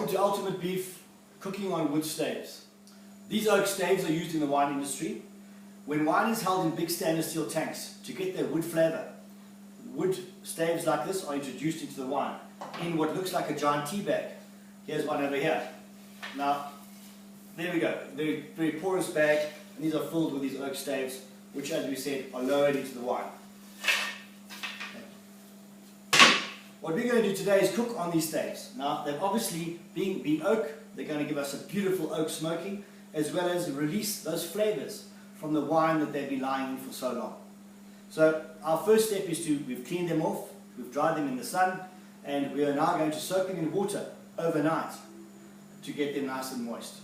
Welcome to Ultimate Beef Cooking on Wood Staves. These oak staves are used in the wine industry. When wine is held in big stainless steel tanks to get their wood flavour, wood staves like this are introduced into the wine in what looks like a giant tea bag. Here's one over here. Now, there we go, very, very porous bag, and these are filled with these oak staves, which, as we said, are lowered into the wine. What we're going to do today is cook on these staves. Now, they've obviously, being oak, they're going to give us a beautiful oak smoking, as well as release those flavours from the wine that they've been lying in for so long. So, our first step is we've cleaned them off, we've dried them in the sun, and we are now going to soak them in water overnight to get them nice and moist.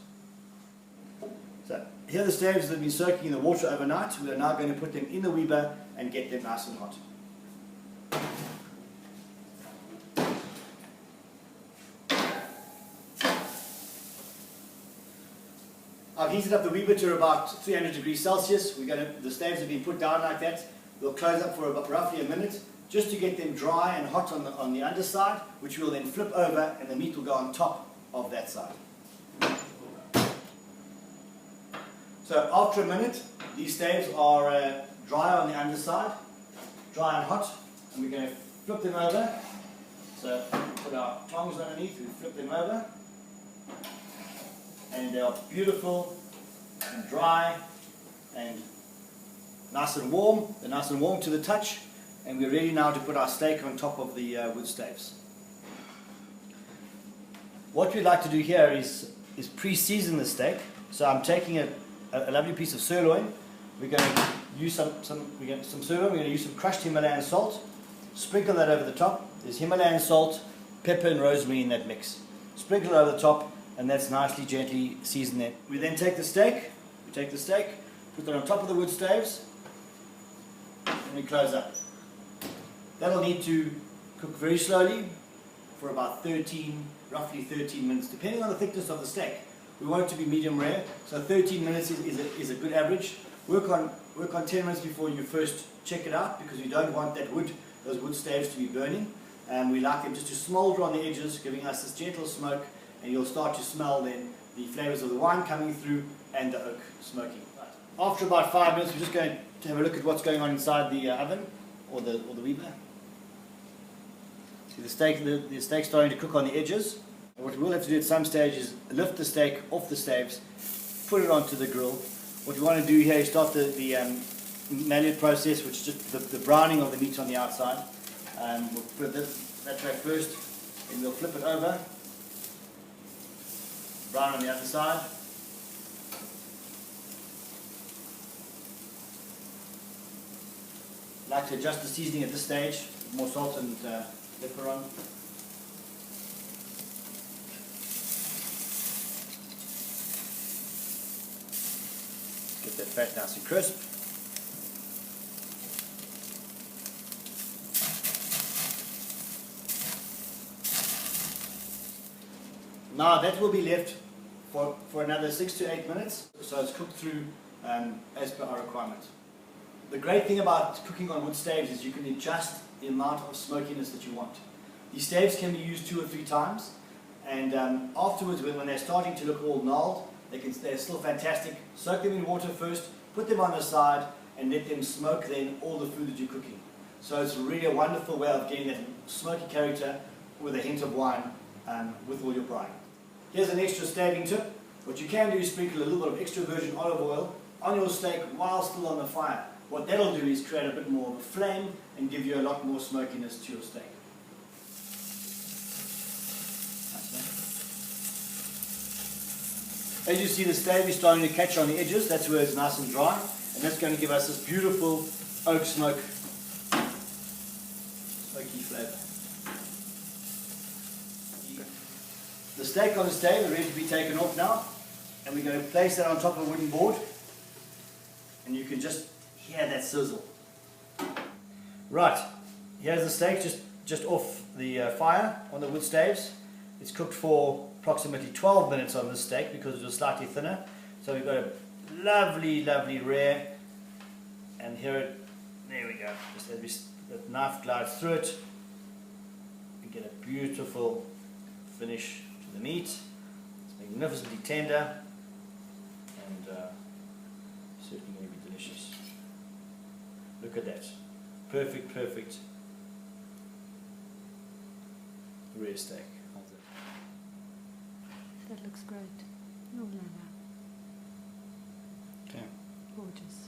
So, here are the staves that have been soaking in the water overnight. We are now going to put them in the Weber and get them nice and hot. I've heated up the Weber to about 300 degrees Celsius. The staves have been put down like that. We'll close up for about roughly a minute just to get them dry and hot on the underside, which we'll then flip over and the meat will go on top of that side. So after a minute, these staves are dry on the underside, dry and hot, and we're going to flip them over. So put our tongs underneath, we flip them over. And they are beautiful and dry and nice and warm. They're nice and warm to the touch, and we're ready now to put our steak on top of the wood staves. What we'd like to do here is pre-season the steak. So I'm taking a lovely piece of sirloin. We're going to use some sirloin. We're going to use some crushed Himalayan salt. Sprinkle that over the top. There's Himalayan salt, pepper, and rosemary in that mix. Sprinkle it over the top. And that's nicely, gently seasoned it. We then take the steak, put it on top of the wood staves, and we close up. That'll need to cook very slowly for about roughly 13 minutes, depending on the thickness of the steak. We want it to be medium rare, so 13 minutes is a good average. Work on 10 minutes before you first check it out, because you don't want those wood staves to be burning. We like them just to smoulder on the edges, giving us this gentle smoke. And you'll start to smell then the flavours of the wine coming through and the oak smoking. After about 5 minutes, we're just going to have a look at what's going on inside the oven or the Weber. See the steak's starting to cook on the edges. And what we'll have to do at some stage is lift the steak off the staves, put it onto the grill. What we want to do here is start the maillard process, which is just the browning of the meat on the outside. We'll put that way first, and we'll flip it over. Brown on the other side. Like to adjust the seasoning at this stage, more salt and pepper on. Get that fat nice and crisp. Now that will be left for another 6 to 8 minutes, so it's cooked through as per our requirement. The great thing about cooking on wood staves is you can adjust the amount of smokiness that you want. These staves can be used 2 or 3 times, and afterwards when they're starting to look all gnarled, they're still fantastic. Soak them in water first, put them on the side, and let them smoke then all the food that you're cooking. So it's really a wonderful way of getting that smoky character with a hint of wine with all your brine. Here's an extra staving tip. What you can do is sprinkle a little bit of extra virgin olive oil on your steak while still on the fire. What that'll do is create a bit more of a flame and give you a lot more smokiness to your steak. As you see, the stave is starting to catch on the edges. That's where it's nice and dry, and that's going to give us this beautiful oak smoky flavour. The steak on the stave is ready to be taken off now, and we're going to place that on top of a wooden board, and you can just hear that sizzle. Right, here's the steak just off the fire on the wood staves. It's cooked for approximately 12 minutes on this steak because it was slightly thinner. So we've got a lovely, lovely rare, and there we go. Just as the knife glides through it, we get a beautiful finish to the meat. It's magnificently tender and certainly going to be delicious. Look at that. Perfect, perfect rear steak. How's that? That looks great. Oh, la la. Okay. Gorgeous.